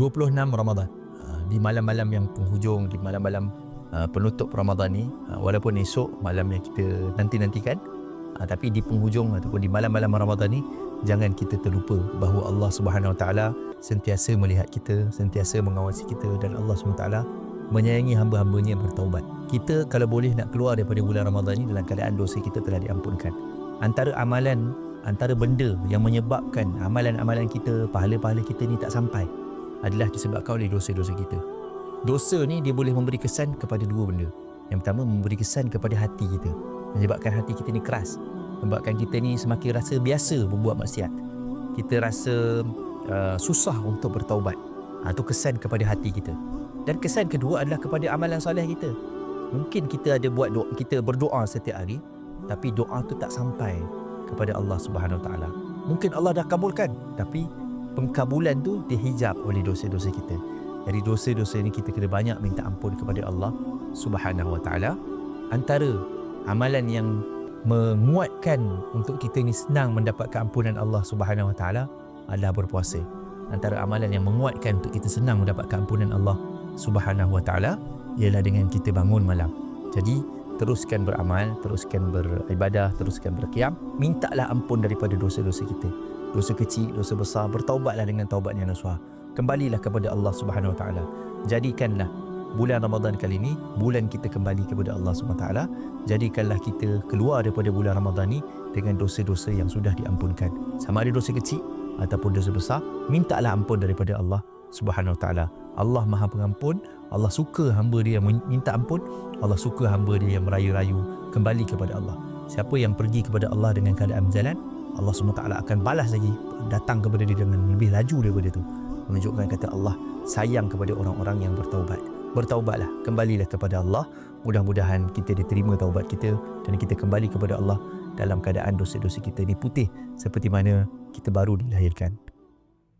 26 Ramadan. Di malam-malam yang penghujung, di malam-malam penutup Ramadan ni, walaupun esok malam yang kita nanti-nantikan, tapi di penghujung ataupun di malam-malam Ramadan ni, jangan kita terlupa bahawa Allah Subhanahu Wa Taala sentiasa melihat kita, sentiasa mengawasi kita, dan Allah Subhanahu Wa Taala menyayangi hamba-hambanya yang bertaubat. Kita kalau boleh nak keluar daripada bulan Ramadan ni dalam keadaan dosa kita telah diampunkan. Antara benda yang menyebabkan amalan-amalan kita, pahala-pahala kita ni tak sampai adalah disebabkan oleh dosa-dosa kita. Dosa ni dia boleh memberi kesan kepada dua benda. Yang pertama, memberi kesan kepada hati kita, menyebabkan hati kita ni keras, menyebabkan kita ni semakin rasa biasa berbuat maksiat, kita rasa susah untuk bertaubat. Itu kesan kepada hati kita. Dan kesan kedua adalah kepada amalan soleh kita. Mungkin kita ada buat doa, kita berdoa setiap hari, tapi doa tu tak sampai kepada Allah Subhanahu Wa Taala. Mungkin Allah dah kabulkan, tapi pengkabulan tu dihijab oleh dosa-dosa kita. Dari dosa-dosa ni kita kena banyak minta ampun kepada Allah Subhanahu Wa Taala. Antara amalan yang menguatkan untuk kita ni senang mendapatkan ampunan Allah Subhanahu Wa Taala adalah berpuasa. Antara amalan yang menguatkan untuk kita senang mendapatkan ampunan Allah Subhanahu Wa Taala ialah dengan kita bangun malam. Jadi teruskan beramal, teruskan beribadah, teruskan berqiyam. Mintalah ampun daripada dosa-dosa kita. Dosa kecil, dosa besar, bertaubatlah dengan taubat yang nasuha. Kembalilah kepada Allah Subhanahu Wa Taala. Jadikanlah bulan Ramadan kali ini bulan kita kembali kepada Allah Subhanahu Wa Taala. Jadikanlah kita keluar daripada bulan Ramadan ni dengan dosa-dosa yang sudah diampunkan. Sama ada dosa kecil ataupun dosa besar, mintalah ampun daripada Allah Subhanahu Wa Taala. Allah Maha Pengampun. Allah suka hamba dia yang minta ampun. Allah suka hamba dia yang merayu-rayu kembali kepada Allah. Siapa yang pergi kepada Allah dengan keadaan berjalan, Allah SWT akan balas lagi, datang kepada dia dengan lebih laju daripada itu. Menunjukkan kata Allah sayang kepada orang-orang yang bertaubat. Bertaubatlah, kembalilah kepada Allah. Mudah-mudahan kita diterima taubat kita dan kita kembali kepada Allah dalam keadaan dosa-dosa kita ni putih seperti mana kita baru dilahirkan.